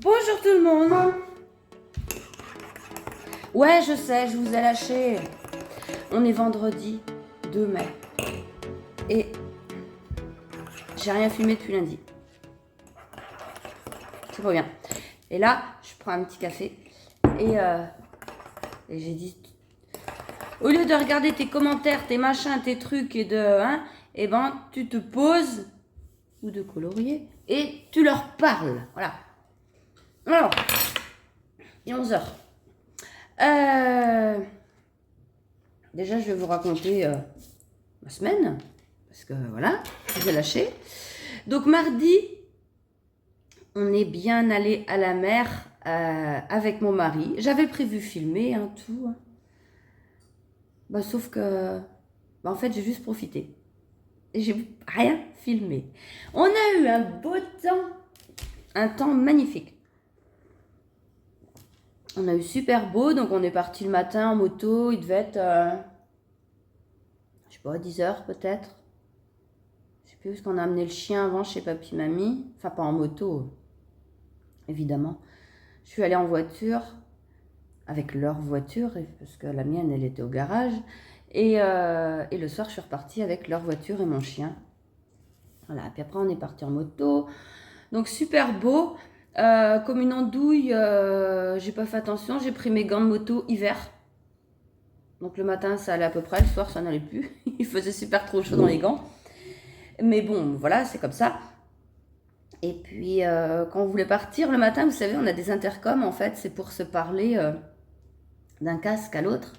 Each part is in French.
Bonjour tout le monde. Ouais, je sais, je vous ai lâché. On est vendredi 2 mai. Et j'ai rien filmé depuis lundi. C'est pas bien. Et là, je prends un petit café. Et j'ai dit, au lieu de regarder tes commentaires, tes machins, tes trucs et de... eh ben, tu te poses, ou de colorier, et tu leur parles. Voilà. Alors, il est 11h. Déjà, je vais vous raconter ma semaine, parce que voilà, je vous ai lâché. Donc mardi, on est bien allé à la mer avec mon mari. J'avais prévu filmer tout. Bah, sauf que, en fait, j'ai juste profité. Et j'ai rien filmé. On a eu un beau temps, un temps magnifique. On a eu super beau, donc on est parti le matin en moto. Il devait être, je sais pas, 10h peut-être. Je sais plus parce qu'on a amené le chien avant chez papy mamie. Enfin, pas en moto, évidemment. Je suis allée en voiture, avec leur voiture, parce que la mienne, elle était au garage. Et le soir, je suis repartie avec leur voiture et mon chien. Voilà, puis après, on est parti en moto. Donc, super beau. Comme une andouille, j'ai pas fait attention. J'ai pris mes gants de moto hiver. Donc, le matin, ça allait à peu près. Le soir, ça n'allait plus. Il faisait super trop chaud dans les gants. Mais bon, voilà, c'est comme ça. Et puis, quand on voulait partir le matin, vous savez, on a des intercoms, en fait. C'est pour se parler d'un casque à l'autre.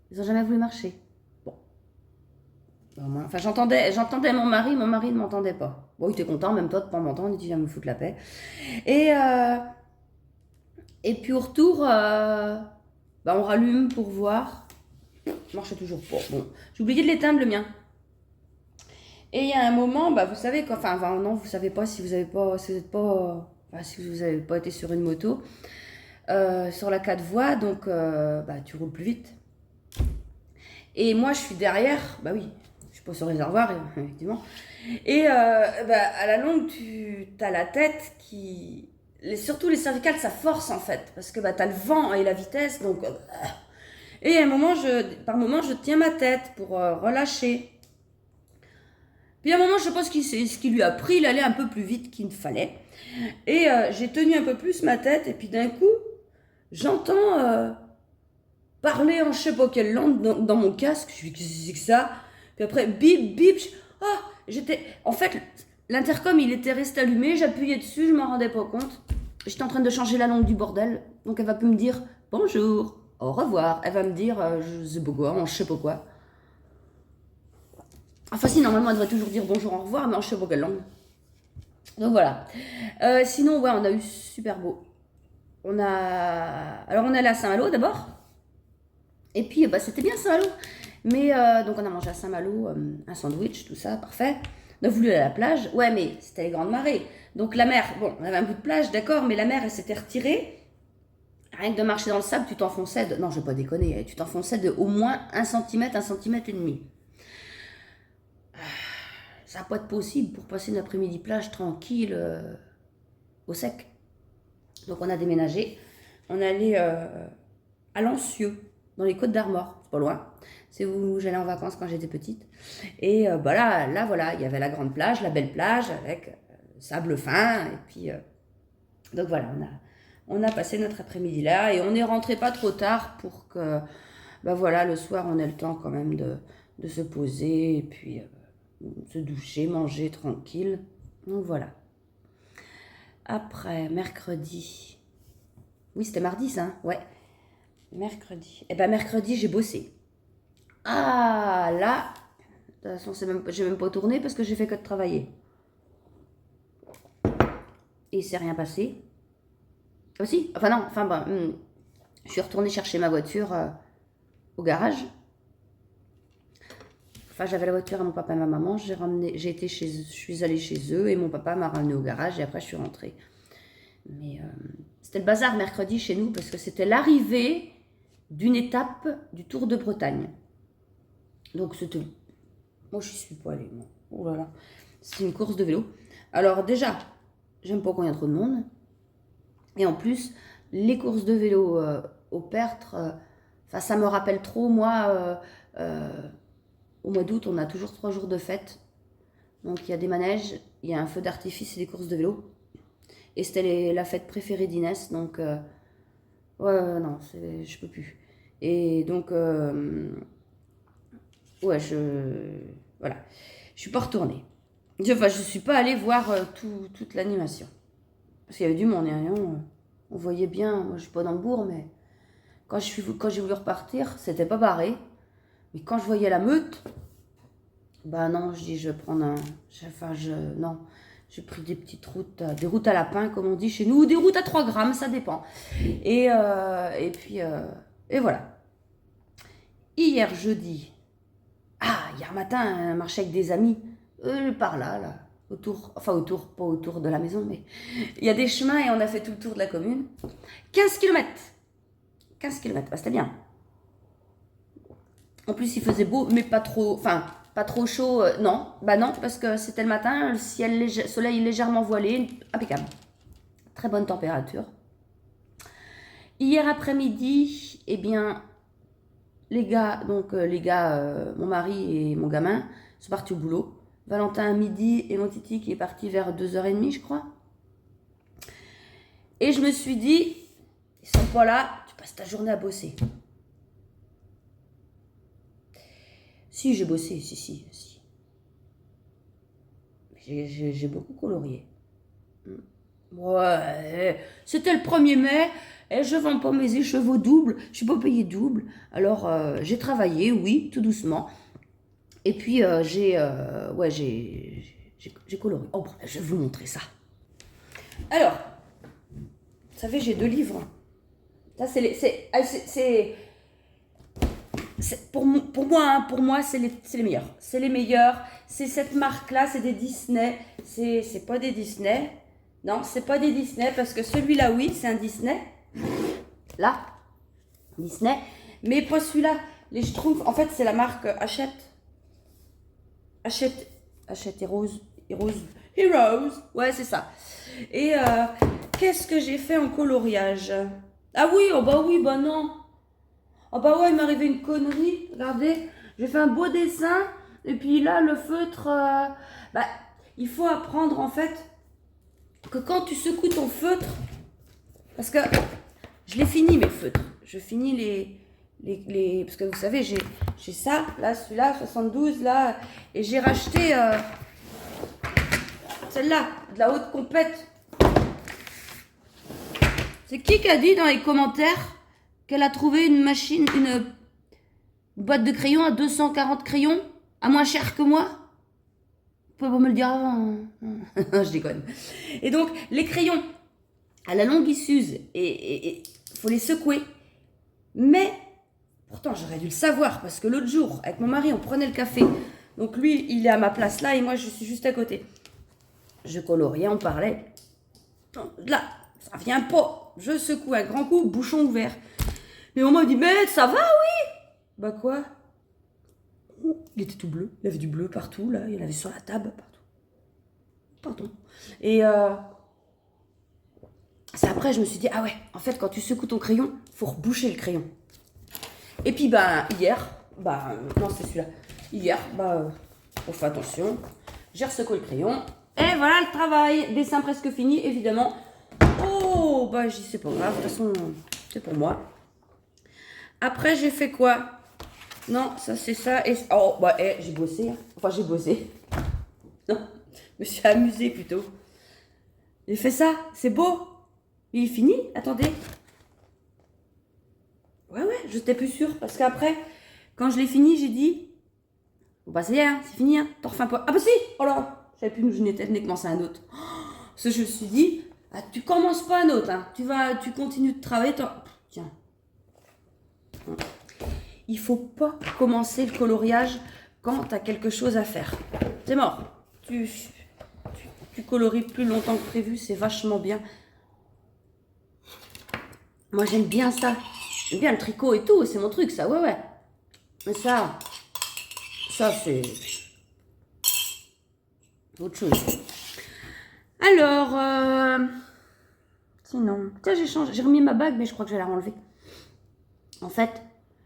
Ils n'ont jamais voulu marcher. Bon. Enfin, j'entendais mon mari ne m'entendait pas. Bon, il était content, même toi, de ne pas m'entendre, il dit, viens me foutre la paix. Et puis au retour, on rallume pour voir. Ça marchait toujours pas. Bon, j'ai oublié de l'éteindre le mien. Et il y a un moment, vous savez, non, vous savez pas si vous avez pas, si vous êtes pas, si vous avez pas été sur une moto, sur la 4 voies, donc tu roules plus vite. Et moi, je suis derrière, oui, je suis pas sur le réservoir, effectivement. Et à la longue, tu as la tête qui... surtout les cervicales, ça force en fait, parce que tu as le vent et la vitesse, donc... Et à un moment, par moment, je tiens ma tête pour relâcher. Puis à un moment, je pense ce qui lui a pris, il allait un peu plus vite qu'il ne fallait. Et j'ai tenu un peu plus ma tête, et puis d'un coup, j'entends parler en je sais pas quelle langue dans mon casque. Je suis, qu'est-ce que c'est que ça? Puis après, bip, bip. En fait, l'intercom, il était resté allumé, j'appuyais dessus, je m'en rendais pas compte. J'étais en train de changer la langue du bordel. Donc elle va plus me dire bonjour, au revoir. Elle va me dire je sais pas quoi, je sais pas quoi. Enfin si, normalement, elle devrait toujours dire bonjour, au revoir, mais en je sais pas quelle langue. Donc voilà. Sinon, ouais, on a eu super beau. Alors on est allé à Saint-Malo d'abord. Et puis c'était bien Saint-Malo. Mais donc on a mangé à Saint-Malo un sandwich, tout ça, parfait. On a voulu aller à la plage. Ouais, mais c'était les grandes marées. Donc la mer, bon, on avait un bout de plage, d'accord, mais la mer, elle s'était retirée. Rien que de marcher dans le sable, tu t'enfonçais de... Non, je vais pas déconner, tu t'enfonçais de au moins 1 cm, 1 cm et demi. Ça va pas être possible pour passer une après-midi plage tranquille au sec. Donc on a déménagé. On est allé à Lancieux, dans les Côtes d'Armor, c'est pas loin. C'est où j'allais en vacances quand j'étais petite. Et là, voilà, il y avait la grande plage, la belle plage avec sable fin. Et puis, donc voilà, on a passé notre après-midi là et on est rentré pas trop tard pour que, voilà, le soir, on ait le temps quand même de se poser et puis se doucher, manger tranquille. Donc voilà. Après, mercredi. Oui, c'était mardi ça, hein, ouais. Mercredi. Mercredi, j'ai bossé. Ah, là, de toute façon, j'ai même pas tourné parce que j'ai fait que de travailler. Et il s'est rien passé. Aussi, enfin non, je suis retournée chercher ma voiture au garage. Enfin, j'avais la voiture à mon papa et ma maman. Je suis allée chez eux et mon papa m'a ramenée au garage et après je suis rentrée. Mais c'était le bazar mercredi chez nous parce que c'était l'arrivée d'une étape du Tour de Bretagne. Donc c'était... Moi, je suis pas allée, moi. Oh là là. C'est une course de vélo. Alors déjà, j'aime pas quand il y a trop de monde. Et en plus, les courses de vélo au Pertre, ça me rappelle trop, moi, au mois d'août, on a toujours 3 jours de fête. Donc il y a des manèges, il y a un feu d'artifice et des courses de vélo. Et c'était la fête préférée d'Inès, donc non, je peux plus. Et donc, ouais, voilà, je suis pas retournée. Enfin, je suis pas allée voir toute l'animation. Parce qu'il y avait du monde, hein, on voyait bien, moi je suis pas dans le bourg, mais quand j'ai voulu repartir, c'était pas barré. Mais quand je voyais la meute, bah non, je dis, je vais prendre non, j'ai pris des petites routes, des routes à lapin, comme on dit chez nous, ou des routes à 3 grammes, ça dépend. Et puis, et voilà. Hier jeudi, hier matin, marché avec des amis, par là, autour, pas autour de la maison, mais il y a des chemins et on a fait tout le tour de la commune. 15 km. 15 km, bah, c'était bien. En plus, il faisait beau, mais pas trop chaud. Non, bah non, parce que c'était le matin, le soleil légèrement voilé, impeccable. Très bonne température. Hier après-midi, eh bien, les gars, mon mari et mon gamin sont partis au boulot. Valentin à midi et mon titi qui est parti vers 2h30, je crois. Et je me suis dit, ils sont pas là, tu passes ta journée à bosser. Si, j'ai bossé, si. J'ai beaucoup colorié. Ouais, c'était le 1er mai et je vends pas mes écheveaux doubles, je suis pas payée double. Alors j'ai travaillé, oui, tout doucement. Et puis j'ai coloré. Oh, je vais vous montrer ça. Alors, vous savez, j'ai 2 livres. Ça pour moi, c'est les meilleurs. C'est les meilleurs. C'est cette marque-là, c'est des Disney. C'est pas des Disney. Non, c'est pas des Disney parce que celui-là, oui, c'est un Disney. Là, Disney. Mais pas celui-là. Les Schtroumpfs, en fait, c'est la marque Hachette. Hachette Heroes. Ouais, c'est ça. Et qu'est-ce que j'ai fait en coloriage? Ah oui, bah non. Oh bah ouais, il m'est arrivé une connerie. Regardez, j'ai fait un beau dessin. Et puis là, le feutre, il faut apprendre en fait que quand tu secoues ton feutre, parce que je l'ai fini mes feutres. Je finis les parce que vous savez, j'ai ça, là, celui-là, 72, là. Et j'ai racheté celle-là, de la haute compète. C'est qui a dit dans les commentaires qu'elle a trouvé une boîte de crayons à 240 crayons, à moins cher que moi? Vous pouvez me le dire avant. Je déconne. Et donc, les crayons, à la longue, ils s'usent et faut les secouer. Mais, pourtant, j'aurais dû le savoir parce que l'autre jour, avec mon mari, on prenait le café. Donc, lui, il est à ma place là et moi, je suis juste à côté. Je coloriais, on parlait. Là, ça vient pas. Je secoue un grand coup, bouchon ouvert. Mais on m'a dit, mais ça va, oui. Bah quoi? Il était tout bleu. Il avait du bleu partout, là. Il y en avait sur la table, partout. Pardon. Et c'est après, je me suis dit, ah ouais, en fait, quand tu secoues ton crayon, faut reboucher le crayon. Et puis, hier, non, c'est celui-là. Hier, on fait attention. J'ai ressecoué le crayon. Et voilà le travail. Dessin presque fini, évidemment. Oh, je dis, c'est pas grave. De toute façon, c'est pour moi. Après, j'ai fait quoi? Non, ça, c'est ça. Et j'ai bossé. Hein. Enfin, j'ai bossé. Non, je me suis amusée plutôt. J'ai fait ça. C'est beau. Il est fini. Attendez. Ouais, je n'étais plus sûre. Parce qu'après, quand je l'ai fini, j'ai dit, ça y est, hein, c'est fini. Hein. T'en refais un peu. Ah bah si. Oh là, je savais plus où je n'étais. Je n'ai commencé un autre. Parce que je me suis dit, tu commences pas un autre. Hein. Tu continues de travailler. Tiens. Il faut pas commencer le coloriage quand tu as quelque chose à faire. C'est mort. Tu colories plus longtemps que prévu, c'est vachement bien. Moi, j'aime bien ça. J'aime bien le tricot et tout, c'est mon truc, ça, ouais. Mais ça, c'est autre chose. Alors, Sinon, tiens, j'ai remis ma bague, mais je crois que je vais la renlever. En fait,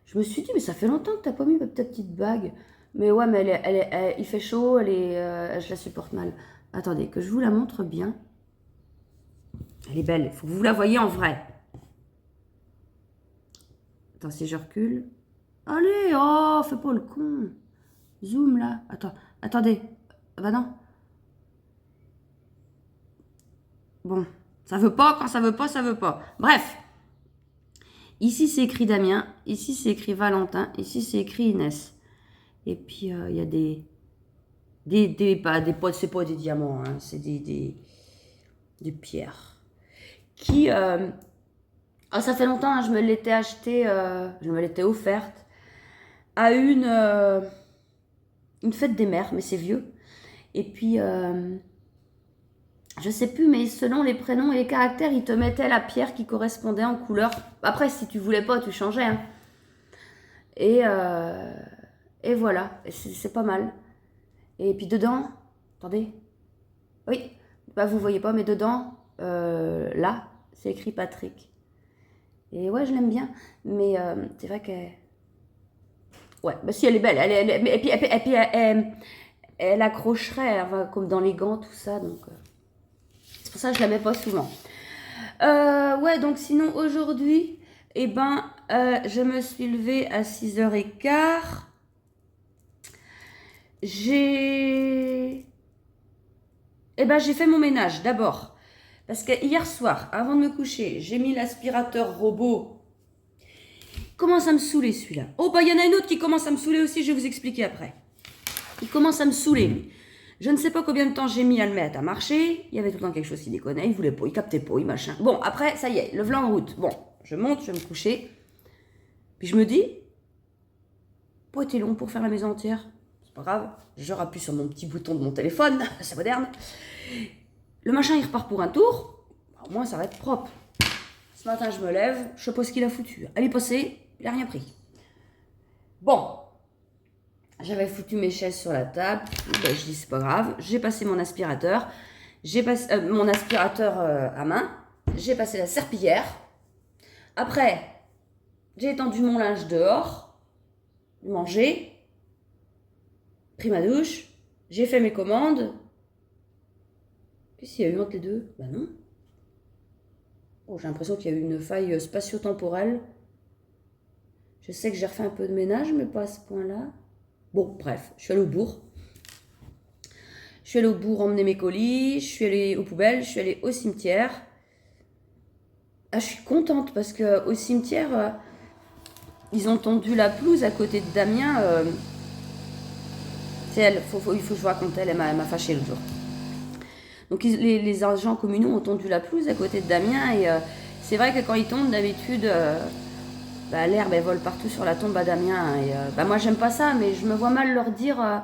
je me suis dit, mais ça fait longtemps que t'as pas mis ta petite bague. Mais ouais, mais il fait chaud, je la supporte mal. Attendez, que je vous la montre bien. Elle est belle, il faut que vous la voyez en vrai. Attends, si je recule. Allez, oh, fais pas le con. Zoom là. Attendez. Ah bah non. Bon, ça veut pas, quand ça veut pas, ça veut pas. Bref. Ici, c'est écrit Damien. Ici, c'est écrit Valentin. Ici, c'est écrit Inès. Et puis, il y a c'est pas des diamants, hein, c'est des pierres. Qui, ça fait longtemps, hein, je me l'étais acheté, je me l'étais offerte à une fête des mères, mais c'est vieux. Et puis, je sais plus, mais selon les prénoms et les caractères, ils te mettaient la pierre qui correspondait en couleur. Après, si tu voulais pas, tu changeais. Hein. Et voilà, c'est pas mal. Et puis dedans, attendez, oui, bah vous voyez pas, mais dedans, là, c'est écrit Patrick. Et ouais, je l'aime bien, mais c'est vrai qu'elle... Ouais, bah si, elle est belle, et puis elle accrocherait, enfin, comme dans les gants, tout ça, donc... c'est pour ça que je la mets pas souvent. Ouais, donc sinon, aujourd'hui, eh ben, je me suis levée à 6h15. J'ai fait mon ménage d'abord. Parce que hier soir, avant de me coucher, j'ai mis l'aspirateur robot. Il commence à me saouler celui-là. Oh, bah il y en a une autre qui commence à me saouler aussi, je vais vous expliquer après. Il commence à me saouler, lui. Je ne sais pas combien de temps j'ai mis à le mettre à marcher. Il y avait tout le temps quelque chose qui déconnait, il voulait pas, il captait pas, il machin. Bon, après, ça y est, le voilà en route. Bon, je monte, je vais me coucher. Puis je me dis, pas été long pour faire la maison entière. Pas grave, je rappuie sur mon petit bouton de mon téléphone, c'est moderne. Le machin, il repart pour un tour. Au moins, ça va être propre. Ce matin, je me lève, je sais pas ce qu'il a foutu. Elle est passée, il a rien pris. Bon, j'avais foutu mes chaises sur la table. Ben, je dis, c'est pas grave. J'ai passé mon aspirateur. J'ai passé mon aspirateur à main. J'ai passé la serpillière. Après, j'ai étendu mon linge dehors. Mangé. Pris ma douche, j'ai fait mes commandes. Qu'est-ce qu'il y a eu entre les deux? Bah non. Oh, j'ai l'impression qu'il y a eu une faille spatio-temporelle. Je sais que j'ai refait un peu de ménage, mais pas à ce point-là. Bon, bref, je suis allée au bourg. Je suis allée au bourg emmener mes colis, je suis allée aux poubelles, je suis allée au cimetière. Ah, je suis contente parce que au cimetière, ils ont tondu la pelouse à côté de Damien. C'est elle, il faut que je vous raconte, elle m'a fâchée l'autre jour. Donc les agents communaux ont tondu la pelouse à côté de Damien et c'est vrai que quand ils tombent d'habitude, l'herbe elle vole partout sur la tombe à Damien et moi j'aime pas ça, mais je me vois mal leur dire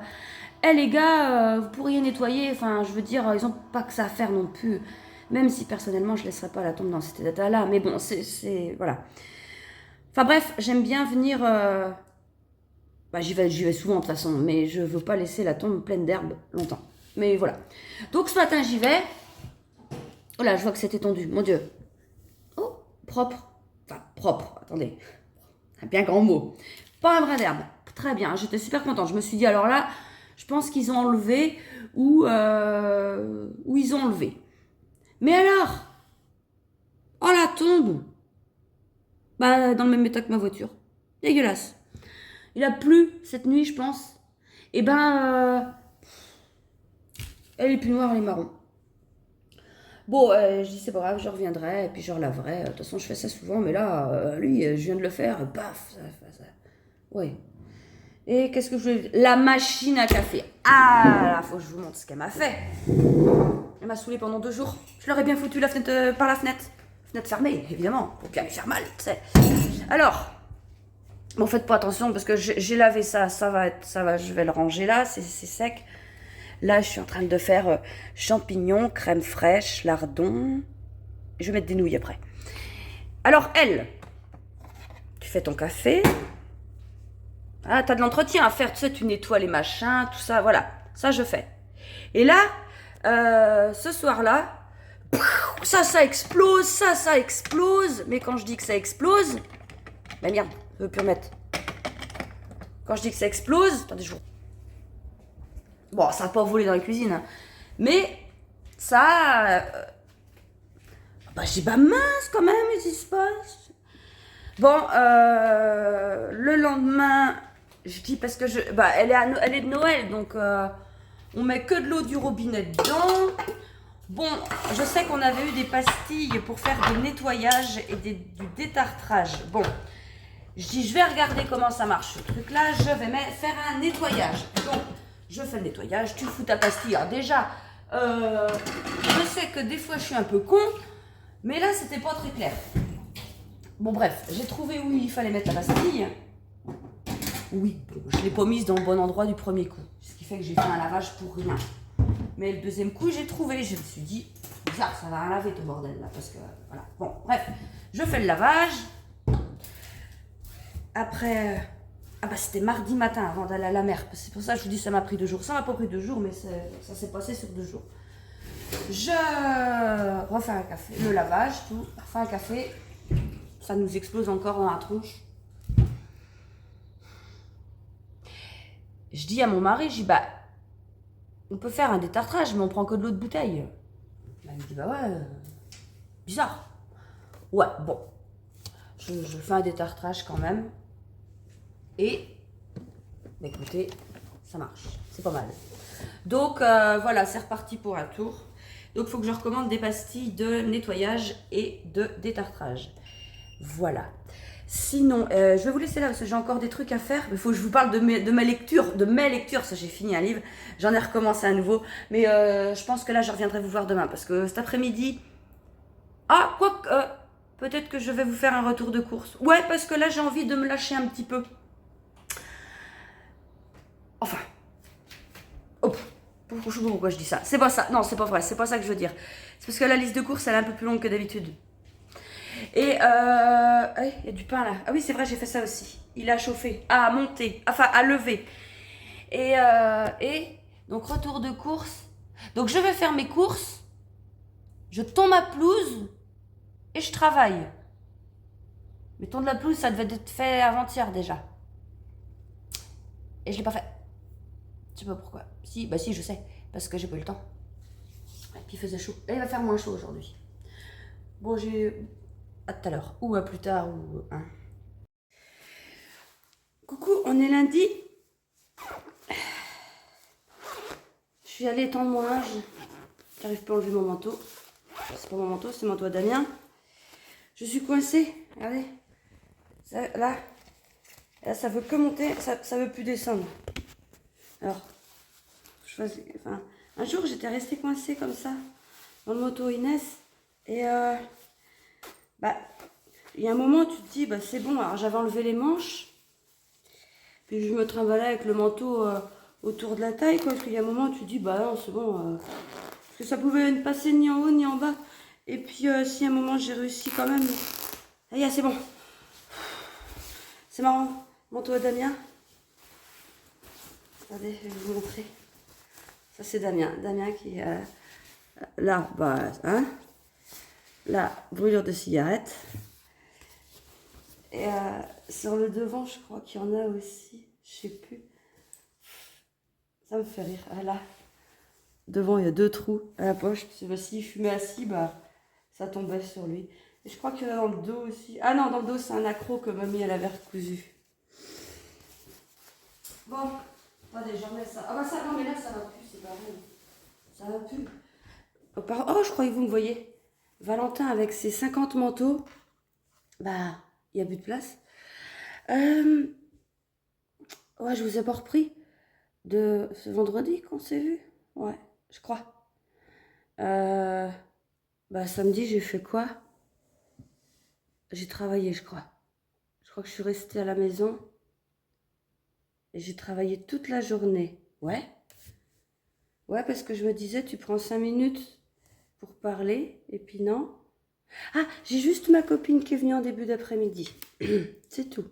hey, les gars, vous pourriez nettoyer, enfin je veux dire, ils ont pas que ça à faire non plus, même si personnellement je laisserais pas la tombe dans cet état là, mais bon c'est voilà. Enfin bref, j'aime bien venir... j'y vais souvent de toute façon, mais je veux pas laisser la tombe pleine d'herbe longtemps. Mais voilà. Donc ce matin j'y vais. Oh là, je vois que c'est étendu, mon Dieu. Oh, propre. Enfin, propre, attendez. Un bien grand mot. Pas un brin d'herbe. Très bien, j'étais super contente. Je me suis dit, alors là, je pense qu'ils ont enlevé ou ils ont enlevé. Mais alors, oh la tombe. Dans le même état que ma voiture. Dégueulasse. Il a plu cette nuit, je pense. Et elle est plus noire, elle est marron. Bon, je dis c'est pas grave, je reviendrai et puis je relaverai. De toute façon, je fais ça souvent, mais là, lui, je viens de le faire, paf, ça. Ouais. Et qu'est-ce que je voulais dire? La machine à café. Ah, là, faut que je vous montre ce qu'elle m'a fait. Elle m'a saoulée pendant 2 jours. Je leur ai bien foutu la fenêtre par la fenêtre. Fenêtre fermée, évidemment, pour bien lui faire mal, tu sais. Alors... Bon, faites pas attention parce que j'ai lavé ça va, je vais le ranger là, c'est sec. Là, je suis en train de faire champignons, crème fraîche, lardons. Je vais mettre des nouilles après. Alors, elle, tu fais ton café. Ah, t'as de l'entretien à faire, tu sais, tu nettoies les machins, tout ça, voilà. Ça, je fais. Et là, ce soir-là, Ça explose, ça explose. Mais quand je dis que ça explose, bah merde, je veux plus remettre. Quand je dis que ça explose, attendez, bon, ça n'a pas volé dans la cuisine, hein. Mais ça... bah j'ai pas mince quand même, qu'est-ce qui se passe? Bon, le lendemain, je dis parce que bah, elle est de Noël, donc on met que de l'eau du robinet dedans. Bon, je sais qu'on avait eu des pastilles pour faire des nettoyages et du détartrage. Bon, je dis, je vais regarder comment ça marche ce truc-là. Je vais faire un nettoyage. Donc, je fais le nettoyage, tu fous ta pastille. Alors déjà, je sais que des fois je suis un peu con, mais là c'était pas très clair. Bon bref, j'ai trouvé où il fallait mettre la pastille. Oui, bon, je ne l'ai pas mise dans le bon endroit du premier coup. Ce qui fait que j'ai fait un lavage pour rien. Mais le deuxième coup, j'ai trouvé. Je me suis dit, bizarre, ça va rien laver tout bordel là. Parce que, voilà. Bon, bref, je fais le lavage. Après, ah bah c'était mardi matin avant d'aller à la mer. C'est pour ça que je vous dis, ça m'a pris 2 jours. Ça m'a pas pris 2 jours, mais ça s'est passé sur 2 jours. Je refais un café, le lavage, tout. Refais un café. Ça nous explose encore dans la tronche. Je dis à mon mari, je dis, bah, on peut faire un détartrage, mais on prend que de l'eau de bouteille. Il me dit, bah ouais, bizarre. Ouais, bon. Je fais un détartrage quand même. Et, bah écoutez, ça marche. C'est pas mal. Donc, voilà, c'est reparti pour un tour. Donc, il faut que je recommande des pastilles de nettoyage et de détartrage. Voilà. Sinon, je vais vous laisser là parce que j'ai encore des trucs à faire. Il faut que je vous parle de mes lectures. De mes lectures, ça j'ai fini un livre. J'en ai recommencé à nouveau. Mais je pense que là, je reviendrai vous voir demain. Parce que cet après-midi... Ah, quoi que... peut-être que je vais vous faire un retour de course. Ouais, parce que là, j'ai envie de me lâcher un petit peu. Enfin... Oh, je sais pas pourquoi je dis ça. C'est pas ça. Non, c'est pas vrai. C'est pas ça que je veux dire. C'est parce que la liste de courses, elle est un peu plus longue que d'habitude. Et il y a du pain là. Ah oui, c'est vrai, j'ai fait ça aussi. Il a chauffé, à monter, enfin à lever. Et donc retour de course. Donc je vais faire mes courses, je tond ma pelouse et je travaille. Mais tondre la pelouse, ça devait être fait avant-hier déjà. Et je l'ai pas fait. Je sais pas pourquoi. Si, bah si, je sais. Parce que j'ai pas eu le temps. Et puis il faisait chaud. Et il va faire moins chaud aujourd'hui. Bon, j'ai... À tout à l'heure. Ou à plus tard. Ou... Hein. Coucou, on est lundi. Je suis allée étendre mon linge. J'arrive pas à enlever mon manteau. C'est pas mon manteau, c'est mon manteau à Damien. Je suis coincée. Regardez. Là, ça veut que monter. Ça veut plus descendre. Alors, enfin, un jour, j'étais restée coincée comme ça. Dans le manteau Inès. Et bah, il y a un moment, tu te dis, bah c'est bon. Alors, j'avais enlevé les manches. Puis je me trimballais avec le manteau autour de la taille, quoi. Parce qu'il y a un moment, tu te dis, bah non, c'est bon. Parce que ça pouvait ne passer ni en haut ni en bas. Et puis, si à un moment, j'ai réussi quand même. Allez, c'est bon. C'est marrant. Manteau à Damien. Regardez, je vais vous montrer. Ça, c'est Damien. Damien qui est là, bah, hein. Là, brûlure de cigarette. Et sur le devant, je crois qu'il y en a aussi. Je sais plus. Ça me fait rire. Ah, là, devant, il y a 2 trous à la poche. S'il fumait assis, bah, ça tombait sur lui. Et je crois qu'il y en a dans le dos aussi. Ah non, dans le dos, c'est un accro que mamie, elle avait recousu. Bon, attendez, j'en mets ça. Ah bah ça, non, mais là, ça va plus, c'est pareil. Ça va plus. Oh, je croyais que vous me voyez. Valentin, avec ses 50 manteaux, bah, il n'y a plus de place. Ouais, je vous ai pas repris de ce vendredi qu'on s'est vu. Ouais, je crois. Bah, samedi, j'ai fait quoi? J'ai travaillé, je crois. Je crois que je suis restée à la maison. Et j'ai travaillé toute la journée. Ouais. Ouais, parce que je me disais, tu prends 5 minutes pour parler. Et puis non. Ah, j'ai juste ma copine qui est venue en début d'après-midi. C'est tout.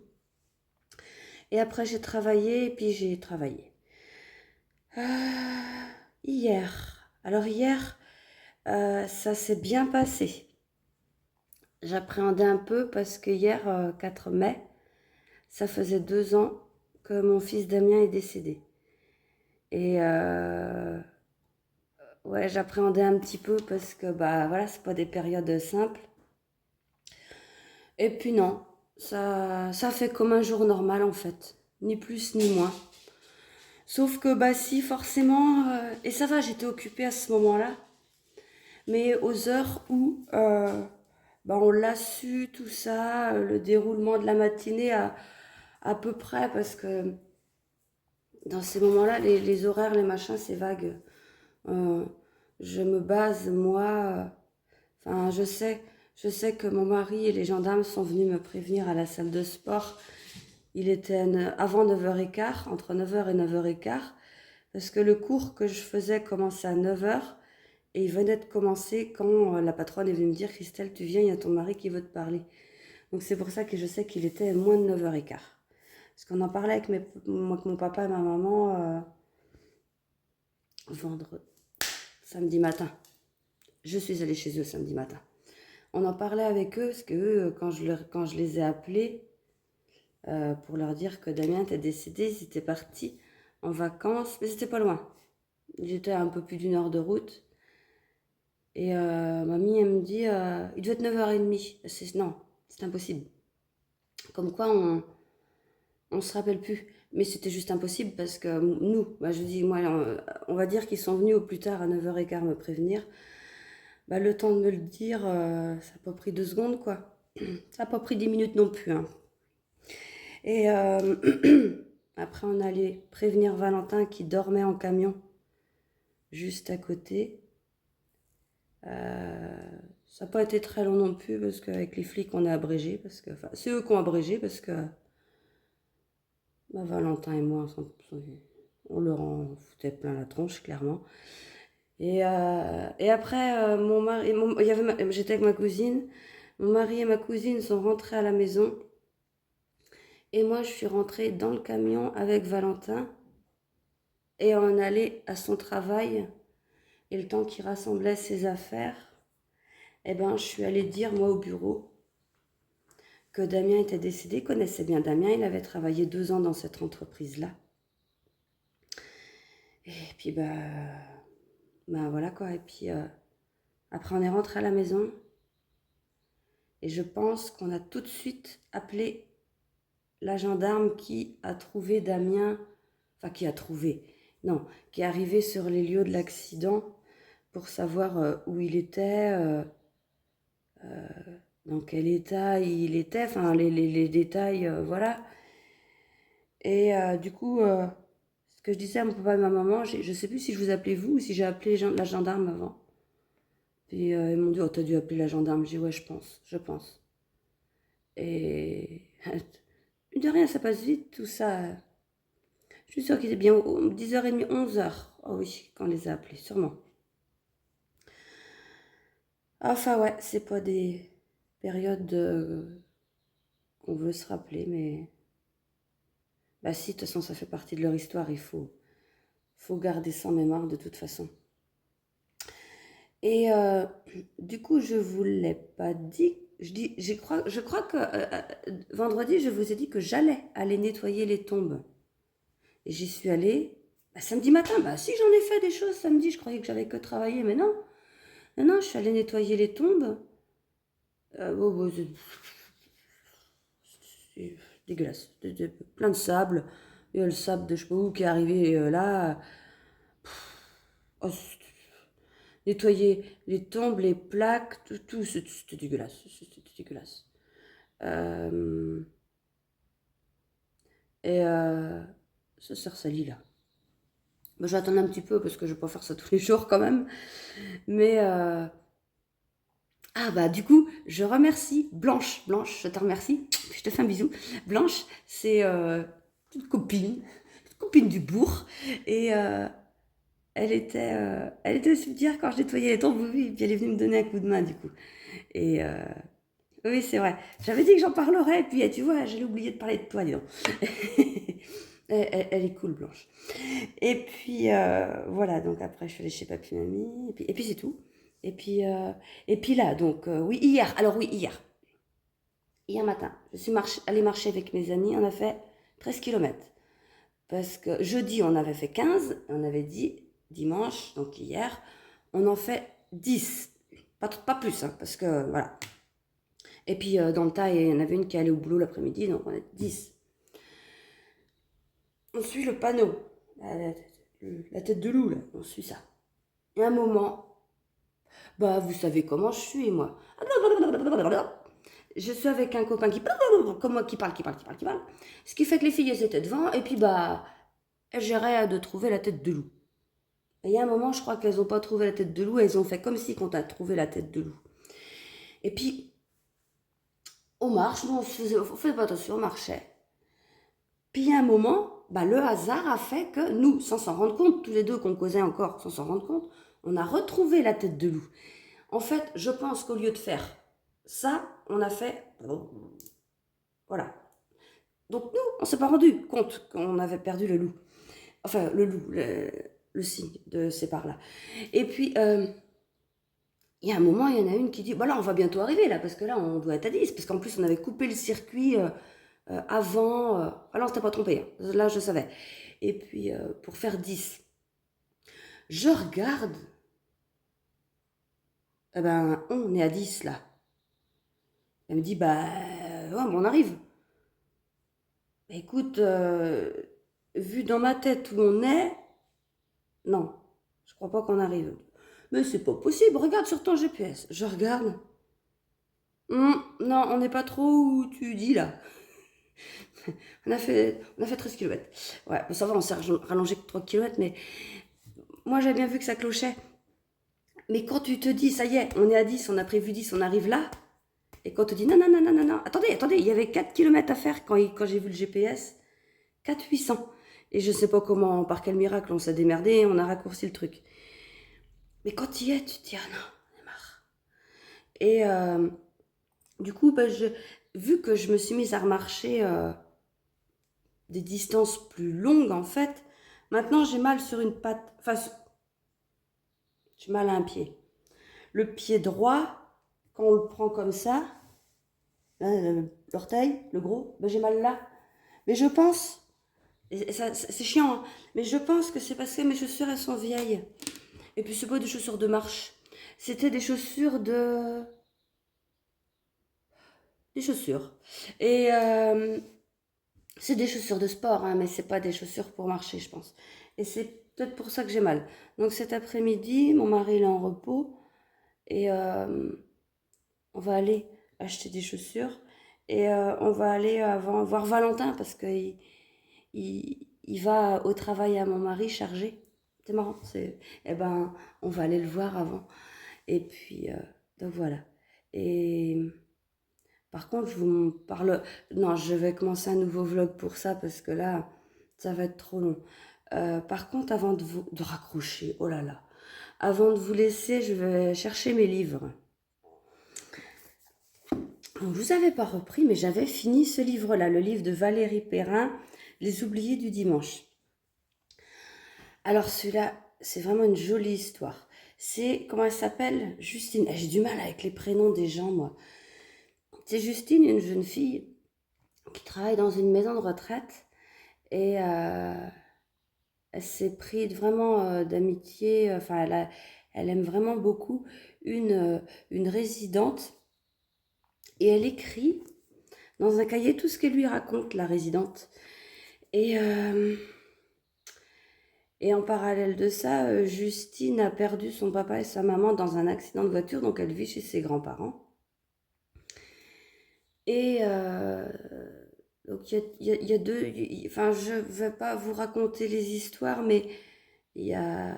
Et après, j'ai travaillé. Et puis, j'ai travaillé. Hier. Alors, hier, Ça s'est bien passé. J'appréhendais un peu parce que hier, 4 mai, ça faisait 2 ans que mon fils Damien est décédé. Et ouais, j'appréhendais un petit peu parce que bah voilà, c'est pas des périodes simples. Et puis non, ça fait comme un jour normal en fait, ni plus ni moins. Sauf que bah si forcément, et ça va, j'étais occupée à ce moment-là, mais aux heures où bah, on l'a su, tout ça, le déroulement de la matinée à peu près, parce que dans ces moments-là, les horaires, les machins, c'est vague. Euh, je me base, moi, enfin, je sais que mon mari et les gendarmes sont venus me prévenir à la salle de sport. Il était avant 9h15, entre 9h et 9h15, parce que le cours que je faisais commençait à 9h, et il venait de commencer quand la patronne est venue me dire, Christelle, tu viens, il y a ton mari qui veut te parler. Donc c'est pour ça que je sais qu'il était moins de 9h15. Parce qu'on en parlait avec mon papa et ma maman vendredi, samedi matin. Je suis allée chez eux samedi matin. On en parlait avec eux, parce que eux, quand je les ai appelés pour leur dire que Damien était décédé, ils étaient partis en vacances, mais c'était pas loin. Ils étaient à un peu plus d'une heure de route. Et mamie, elle me dit, il doit être 9h30. Non, c'est impossible. Comme quoi, on se rappelle plus. Mais c'était juste impossible parce que nous, bah, je dis, moi, on va dire qu'ils sont venus au plus tard à 9h15 me prévenir. Bah, le temps de me le dire, ça n'a pas pris 2 secondes, quoi. Ça n'a pas pris 10 minutes non plus, hein. Et après, on allait prévenir Valentin qui dormait en camion juste à côté. Ça n'a pas été très long non plus parce qu'avec les flics, on a abrégé. Enfin, c'est eux qui ont abrégé parce que bah, Valentin et moi, on leur en foutait plein la tronche, clairement. Et après, mon mari, j'étais avec ma cousine. Mon mari et ma cousine sont rentrés à la maison. Et moi, je suis rentrée dans le camion avec Valentin. Et on allait à son travail. Et le temps qu'il rassemblait ses affaires, eh ben, je suis allée dire, moi, au bureau, que Damien était décédé. Il connaissait bien Damien. Il avait travaillé 2 ans dans cette entreprise-là. Et puis, bah voilà quoi. Et puis, après, on est rentré à la maison. Et je pense qu'on a tout de suite appelé la gendarme qui a trouvé Damien, enfin qui a trouvé, non, qui est arrivé sur les lieux de l'accident pour savoir où il était, dans quel état il était, enfin les détails, voilà. Et du coup, ce que je disais à mon papa et ma maman, je ne sais plus si je vous appelais vous ou si j'ai appelé la gendarme avant. Puis ils m'ont dit, oh t'as dû appeler la gendarme. J'ai dit, ouais, je pense. Et de rien, ça passe vite tout ça. Je suis sûre qu'il était bien 10h30, 11h. Oh oui, quand on les a appelés, sûrement. Enfin ouais, c'est pas des périodes qu'on veut se rappeler, mais... Bah si, de toute façon, ça fait partie de leur histoire, faut garder ça en mémoire de toute façon. Et du coup, je vous l'ai pas dit. Je crois que vendredi, je vous ai dit que j'allais aller nettoyer les tombes. Et j'y suis allée samedi matin. Bah si, j'en ai fait des choses samedi, je croyais que j'avais que travaillé, mais non. Non, je suis allée nettoyer les tombes. C'est dégueulasse. Plein de sable. Il y a le sable de je sais pas où qui est arrivé là. Oh, nettoyer les tombes, les plaques, tout c'était dégueulasse. C'était dégueulasse. Euh, et ça sert sali là. Bon, je vais attendre un petit peu parce que je vais pas faire ça tous les jours quand même. Mais ah bah du coup, je remercie Blanche. Blanche, je te remercie. Je te fais un bisou. Blanche, c'est une copine du bourg. Et elle était au cimetière quand je nettoyais les tombes. Oui, et puis elle est venue me donner un coup de main du coup. Et oui, c'est vrai. J'avais dit que j'en parlerais, et puis tu vois, j'allais oublier de parler de toi, dis donc. Elle est cool, Blanche. Et puis voilà, donc après je suis allée chez Papy Mamie, et puis c'est tout. Et puis là, donc, oui, hier. Alors oui, hier. Hier matin, je suis allée marcher avec mes amis. On a fait 13 kilomètres. Parce que jeudi, on avait fait 15. On avait dit dimanche, donc hier, on en fait 10. Pas plus, hein, parce que voilà. Et puis dans le tas, il y en avait une qui allait au boulot l'après-midi, donc on est 10. On suit le panneau, la tête de loup, là, on suit ça. Et à un moment, bah vous savez comment je suis, moi. Je suis avec un copain comme moi, qui parle. Ce qui fait que les filles, elles étaient devant, et puis bah, elles géraient de trouver la tête de loup. Et il y a un moment, je crois qu'elles n'ont pas trouvé la tête de loup, elles ont fait comme si qu'on a trouvé la tête de loup. Et puis, on marche, on faisait pas attention, on marchait. Puis il y a un moment, bah, le hasard a fait que nous, sans s'en rendre compte, tous les deux qu'on causait encore, sans s'en rendre compte, on a retrouvé la tête de loup. En fait, je pense qu'au lieu de faire ça, on a fait... Voilà. Donc nous, on s'est pas rendu compte qu'on avait perdu le loup. Enfin, le loup, le signe de ces parts-là. Et puis, il y a un moment, il y en a une qui dit, bah là, on va bientôt arriver, là, parce que là, on doit être à 10, parce qu'en plus, on avait coupé le circuit avant... alors, on s'était pas trompé, hein. Là, je savais. Et puis, pour faire 10, je regarde, eh ben, on est à 10, là. Elle me dit, bah, ouais, on arrive. Bah, écoute, vu dans ma tête où on est, non, je crois pas qu'on arrive. Mais c'est pas possible, regarde sur ton GPS. Je regarde. Non, on n'est pas trop où tu dis là. On a fait 13 km. Ouais, ça va, on s'est rallongé que 3 km, mais moi j'ai bien vu que ça clochait. Mais quand tu te dis, ça y est, on est à 10, on a prévu 10, on arrive là, et quand tu te dis, non, attendez, il y avait 4 km à faire quand j'ai vu le GPS, 4 800. Et je sais pas comment, par quel miracle on s'est démerdé, on a raccourci le truc. Mais quand tu y es, tu te dis, ah non, on est marre. Et du coup, bah, vu que je me suis mise à remarcher des distances plus longues, en fait, maintenant j'ai mal sur une patte, enfin, j'ai mal à un pied. Le pied droit, quand on le prend comme ça, l'orteil, le gros, ben j'ai mal là. Mais je pense, et ça, c'est chiant, hein, mais je pense que c'est parce que mes chaussures, elles sont vieilles. Et puis c'est pas des chaussures de marche. C'était des chaussures de... Des chaussures. Et c'est des chaussures de sport, hein, mais c'est pas des chaussures pour marcher, je pense. Et c'est peut-être pour ça que j'ai mal. Donc cet après-midi, mon mari il est en repos. Et on va aller acheter des chaussures. Et on va aller avant voir Valentin parce qu'il il va au travail à mon mari chargé. C'est marrant. Eh ben, on va aller le voir avant. Et puis, donc voilà. Et par contre, je vous parle... Non, je vais commencer un nouveau vlog pour ça parce que là, ça va être trop long. Par contre, avant de raccrocher, oh là là, avant de vous laisser, je vais chercher mes livres. Je ne vous avais pas repris, mais j'avais fini ce livre-là, le livre de Valérie Perrin, Les oubliés du dimanche. Alors celui-là, c'est vraiment une jolie histoire. C'est, comment elle s'appelle? Justine. J'ai du mal avec les prénoms des gens, moi. C'est Justine, une jeune fille qui travaille dans une maison de retraite. Et elle s'est pris vraiment d'amitié. Enfin, elle aime vraiment beaucoup une résidente. Et elle écrit dans un cahier tout ce qu'elle lui raconte, la résidente. Et en parallèle de ça, Justine a perdu son papa et sa maman dans un accident de voiture, donc elle vit chez ses grands-parents. Et donc il y a deux... Enfin, je ne vais pas vous raconter les histoires, mais il y a...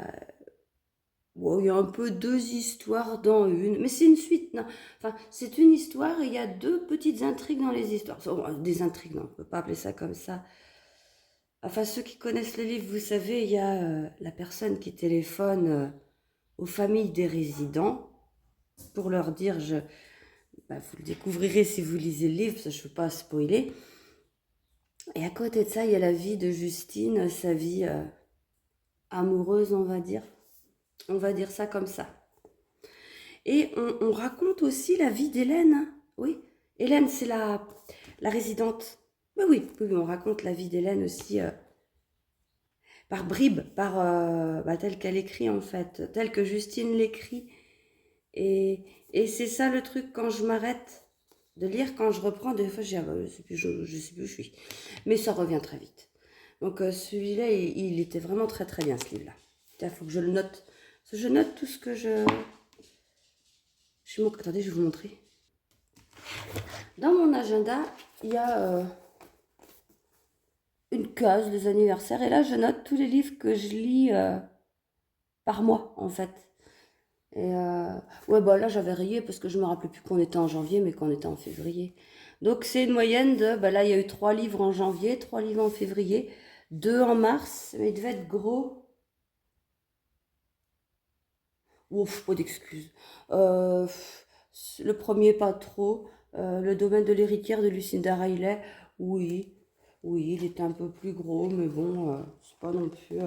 Bon, il y a un peu deux histoires dans une, mais c'est une suite, non. Enfin, c'est une histoire et il y a deux petites intrigues dans les histoires. Des intrigues, non, on ne peut pas appeler ça comme ça. Enfin, ceux qui connaissent le livre, vous savez, il y a la personne qui téléphone aux familles des résidents pour leur dire, vous le découvrirez si vous lisez le livre, ça, je ne veux pas spoiler. Et à côté de ça, il y a la vie de Justine, sa vie amoureuse, on va dire ça comme ça. Et on raconte aussi la vie d'Hélène. Hein. Oui, Hélène, c'est la résidente. Mais oui, oui, on raconte la vie d'Hélène aussi par bribes, telle qu'elle écrit en fait, telle que Justine l'écrit. Et c'est ça le truc, quand je m'arrête de lire, quand je reprends, des fois je dis, ah bah, je sais plus où je suis. Mais ça revient très vite. Donc celui-là, il était vraiment très très bien ce livre-là. Il faut que je le note. Parce que je note tout ce que je... Attendez, je vais vous montrer. Dans mon agenda, il y a une case des anniversaires. Et là, je note tous les livres que je lis par mois, en fait. Et ouais, bah là, j'avais rayé parce que je me rappelais plus qu'on était en janvier, mais qu'on était en février. Donc, c'est une moyenne de... Bah là, il y a eu 3 livres en janvier, 3 livres en février, 2 en mars. Mais il devait être gros. Ouf, pas d'excuses. Le premier, pas trop. Le domaine de l'héritière de Lucinda Riley, oui. Oui, il était un peu plus gros, mais bon, c'est pas non plus...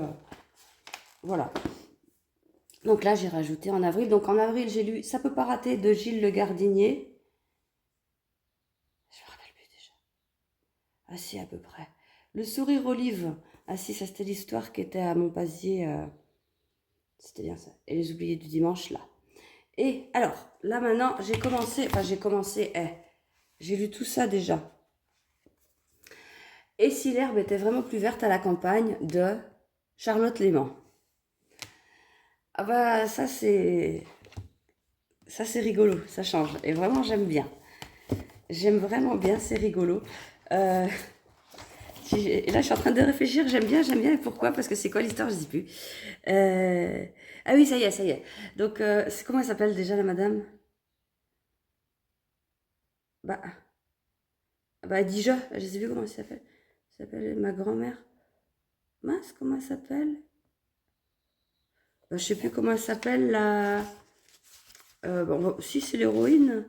voilà. Donc là, j'ai rajouté en avril. Donc en avril, j'ai lu Ça peut pas rater de Gilles Le Gardinier. Je me rappelle plus déjà. Ah si, à peu près. Le sourire olive. Ah si, ça c'était l'histoire qui était à Montpazier. C'était bien ça. Et les oubliés du dimanche, là. Et alors, là maintenant, j'ai lu tout ça déjà. Et si l'herbe était vraiment plus verte à la campagne de Charlotte Léman. Ah bah ça c'est rigolo, ça change. Et vraiment j'aime bien. J'aime vraiment bien, c'est rigolo. Et là je suis en train de réfléchir, j'aime bien. Et pourquoi? Parce que c'est quoi l'histoire? Je ne sais plus. Ah oui, ça y est. Donc comment elle s'appelle déjà la madame? Bah Dija, je sais plus comment elle s'appelle. Elle s'appelle ma grand-mère. Mince, comment elle s'appelle? Je sais plus comment elle s'appelle la... si c'est l'héroïne.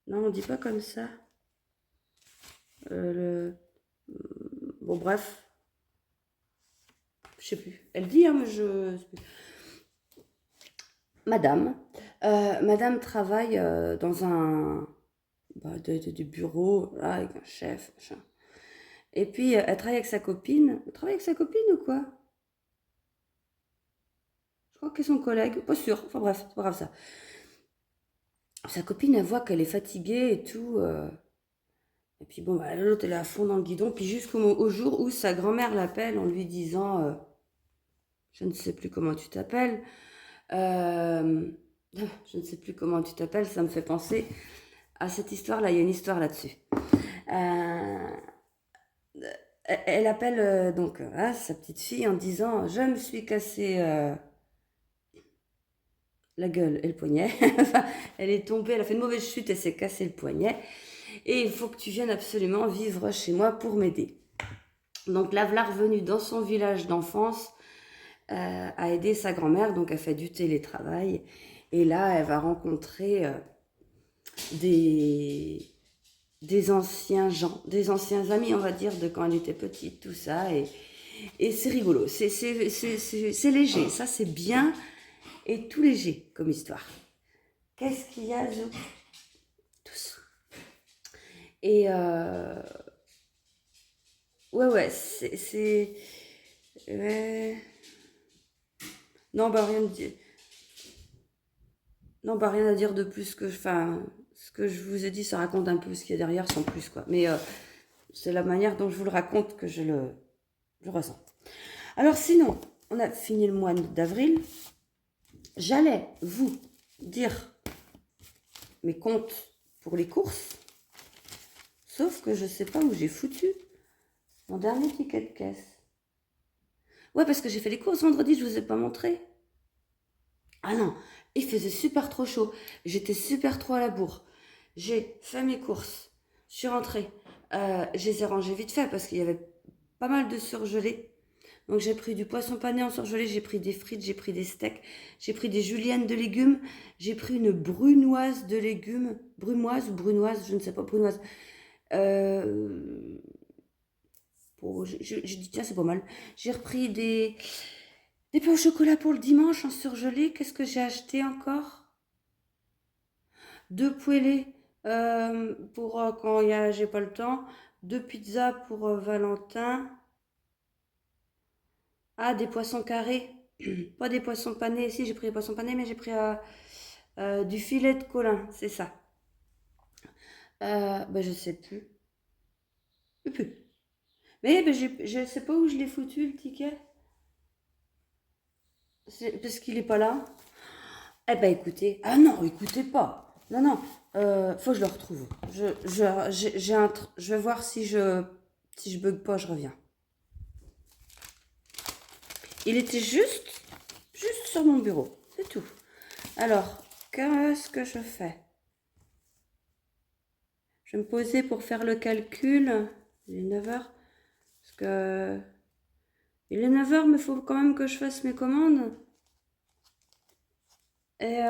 Non, on dit pas comme ça. Bon, bref. Je sais plus. Elle dit, hein, mais je sais plus. Madame. Madame travaille dans un du bureau, là, avec un chef, machin. Et puis, elle travaille avec sa copine. Elle travaille avec sa copine ou quoi? Je crois qu'elle est son collègue. Pas sûr. Enfin bref, c'est pas grave ça. Sa copine, elle voit qu'elle est fatiguée et tout. Et puis bon, bah, l'autre, elle est à fond dans le guidon. Puis jusqu'au jour où sa grand-mère l'appelle en lui disant je ne sais plus comment tu t'appelles. Je ne sais plus comment tu t'appelles. Ça me fait penser à cette histoire-là. Il y a une histoire là-dessus. Elle appelle sa petite fille en disant je me suis cassé la gueule et le poignet. Elle est tombée, elle a fait une mauvaise chute, elle s'est cassé le poignet. Et il faut que tu viennes absolument vivre chez moi pour m'aider. Donc la voilà revenue dans son village d'enfance à aider sa grand-mère. Donc elle fait du télétravail. Et là, elle va rencontrer des anciens gens, des anciens amis, on va dire, de quand elle était petite, tout ça. Et c'est rigolo, c'est léger, ça c'est bien et tout léger comme histoire. Qu'est-ce qu'il y a, Zou? Tous. Et ouais, c'est... Non, bah rien de dire. Non, bah rien à dire de plus que... Enfin, ce que je vous ai dit, ça raconte un peu ce qu'il y a derrière, sans plus, quoi. Mais c'est la manière dont je vous le raconte que je le ressens. Alors sinon, on a fini le mois d'avril. J'allais vous dire mes comptes pour les courses, sauf que je ne sais pas où j'ai foutu mon dernier ticket de caisse. Ouais, parce que j'ai fait les courses vendredi, je ne vous ai pas montré. Ah non, il faisait super trop chaud. J'étais super trop à la bourre. J'ai fait mes courses. Je suis rentrée. Je les ai rangées vite fait parce qu'il y avait pas mal de surgelés. Donc j'ai pris du poisson pané en surgelé, j'ai pris des frites, j'ai pris des steaks, j'ai pris des juliennes de légumes, j'ai pris une brunoise de légumes, brumoise ou brunoise, je ne sais pas, brunoise. J'ai dit tiens c'est pas mal. J'ai repris des pains au chocolat pour le dimanche en surgelé. Qu'est-ce que j'ai acheté encore? 2 poêlés pour quand j'ai pas le temps. 2 pizzas pour Valentin. Ah, des poissons carrés. Pas des poissons panés. Si, j'ai pris des poissons panés, mais j'ai pris du filet de colin, c'est ça. Bah, je sais plus. Je sais plus. Mais bah, je sais pas où je l'ai foutu, le ticket. Parce qu'il est pas là. Eh ben écoutez. Ah non, écoutez pas. Non, non. Faut que je le retrouve. Je vais voir si je bug pas, je reviens. Il était juste sur mon bureau. C'est tout. Alors, qu'est-ce que je fais? Je vais me poser pour faire le calcul. Il est 9 heures. Parce que... Il est 9 heures, mais il faut quand même que je fasse mes commandes. Et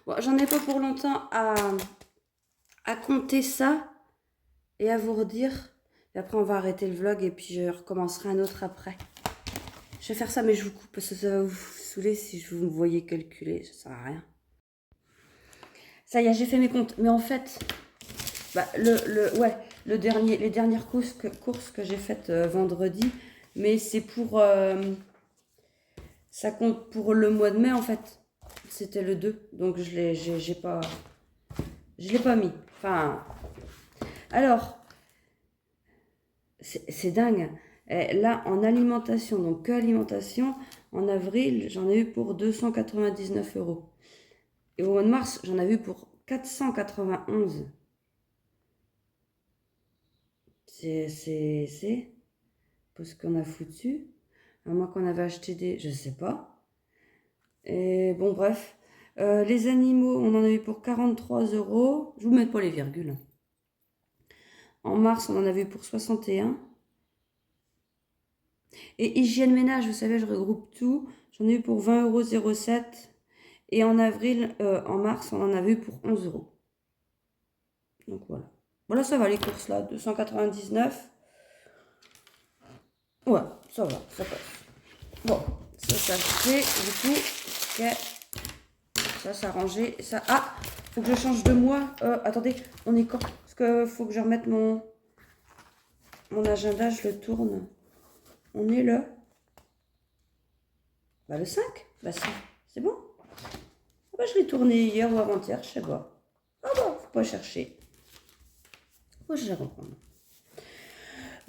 bon, j'en ai pas pour longtemps à compter ça et à vous redire. Et après, on va arrêter le vlog et puis je recommencerai un autre après. Je vais faire ça, mais je vous coupe parce que ça va vous saouler si je vous me voyez calculer. Ça sert à rien. Ça y est, j'ai fait mes comptes. Mais en fait, bah, les dernières courses que j'ai faites vendredi, mais c'est pour... ça compte pour le mois de mai, en fait. C'était le 2, donc je l'ai pas mis. Enfin, alors, c'est dingue. Là, en alimentation, donc que alimentation, en avril, j'en ai eu pour 299 euros. Et au mois de mars, j'en ai eu pour 491. C'est parce qu'on a foutu. À moins qu'on avait acheté des... Je sais pas. Et bon, bref. Les animaux, on en a eu pour 43 euros. Je vous mets pas les virgules. En mars, on en avait eu pour 61. Et hygiène ménage, vous savez, je regroupe tout. J'en ai eu pour 20,07 €. Et en avril, en mars, on en avait eu pour 11 euros. Donc voilà. Voilà, ça va les courses là. 299. Ouais, ça va, ça passe. Bon, ça fait du coup. Ok. Ça rangé. Ça. Ah, faut que je change de mois. Attendez, on est quand? Parce que faut que je remette mon agenda, je le tourne. On est le... Bah le 5. Bah c'est bon. Bah, je l'ai tourné hier ou avant-hier, je sais pas. Ah bon, faut pas chercher. Faut je vais reprendre.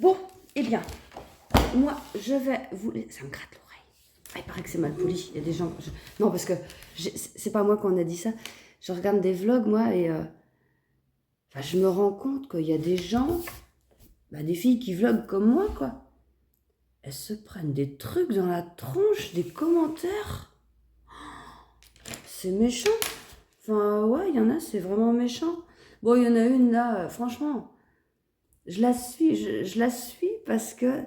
Bon, eh bien, moi, je vais vous... Ça me gratte l'oreille. Ah, il paraît que c'est mal poli. Il y a des gens... Non, parce que c'est pas moi qu'on a dit ça. Je regarde des vlogs, moi, et... Enfin, je me rends compte qu'il y a des gens... Bah, des filles qui vloguent comme moi, quoi. Elles se prennent des trucs dans la tronche, des commentaires. C'est méchant. Enfin, ouais, il y en a, c'est vraiment méchant. Bon, il y en a une là, franchement, je la suis parce que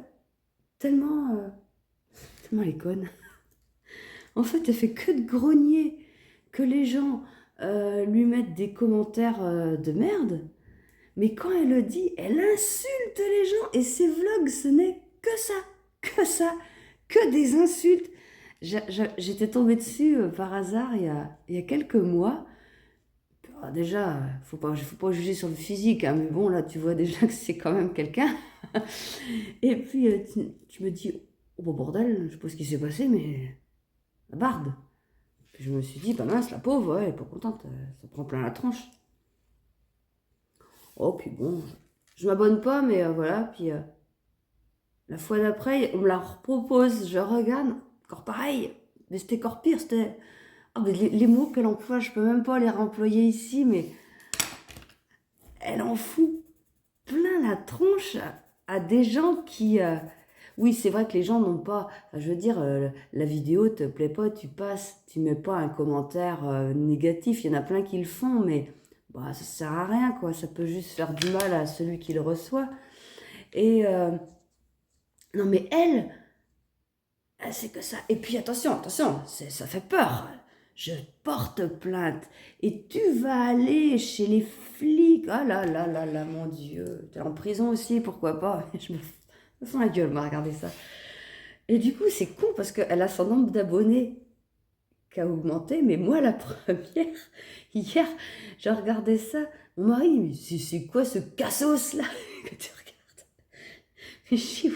tellement elle est conne. En fait, elle fait que de grogner, que les gens lui mettent des commentaires de merde. Mais quand elle le dit, elle insulte les gens. Et ses vlogs, ce n'est que ça, que des insultes. J'étais tombée dessus par hasard il y a quelques mois. Alors déjà, faut pas juger sur le physique, hein, mais bon, là, tu vois déjà que c'est quand même quelqu'un. Et puis, tu me dis, oh bon, bordel, je sais pas ce qui s'est passé, mais la barde. Puis je me suis dit, bah mince, la pauvre, ouais, elle est pas contente, ça prend plein la tronche. Oh, puis bon, je m'abonne pas, mais voilà, puis la fois d'après, on me la repropose, je regarde, encore pareil, mais c'était encore pire, c'était... Ah, mais les mots qu'elle emploie, je peux même pas les remployer ici, mais elle en fout plein la tronche à des gens qui... Oui, c'est vrai que les gens n'ont pas... Enfin, je veux dire, la vidéo te plaît pas, tu passes, tu mets pas un commentaire négatif. Il y en a plein qui le font, mais bah, ça sert à rien, quoi. Ça peut juste faire du mal à celui qui le reçoit. Et... non, mais elle, c'est que ça. Et puis attention, ça fait peur. Je porte plainte. Et tu vas aller chez les flics. Ah là là là là, mon Dieu. T'es en prison aussi, pourquoi pas. Je me fous la gueule, m'a regarder ça. Et du coup, c'est con parce qu'elle a son nombre d'abonnés. qui a augmenté, mais moi la première, hier, je regardais ça, mon mari, mais c'est quoi ce cassos là que tu regardes? Je dis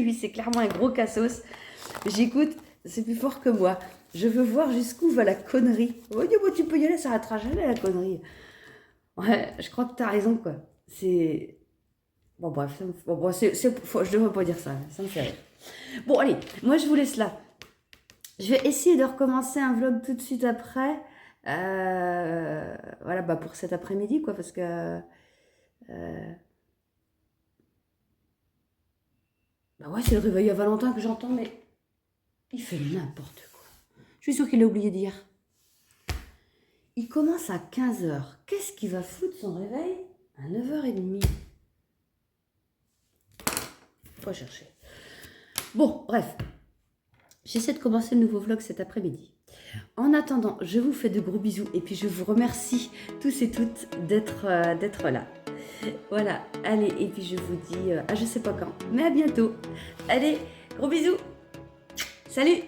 oui, c'est clairement un gros cassos. J'écoute, c'est plus fort que moi. Je veux voir jusqu'où va la connerie. Oh, tu peux y aller, ça n'arrêtera jamais la connerie. Ouais, je crois que tu as raison, quoi. C'est... Bon, bref, je devrais pas dire ça, ça me fait rire. Bon, allez, moi je vous laisse là. Je vais essayer de recommencer un vlog tout de suite après. Voilà, bah pour cet après-midi, quoi, parce que... bah ouais, c'est le réveil à Valentin que j'entends, mais il fait n'importe quoi. Je suis sûre qu'il a oublié d'hier. Il commence à 15h. Qu'est-ce qu'il va foutre son réveil à 9h30? Faut chercher. Bon, bref. J'essaie de commencer le nouveau vlog cet après-midi. En attendant, je vous fais de gros bisous et puis je vous remercie tous et toutes d'être là. Voilà, allez, et puis je vous dis à je sais pas quand, mais à bientôt. Allez, gros bisous. Salut!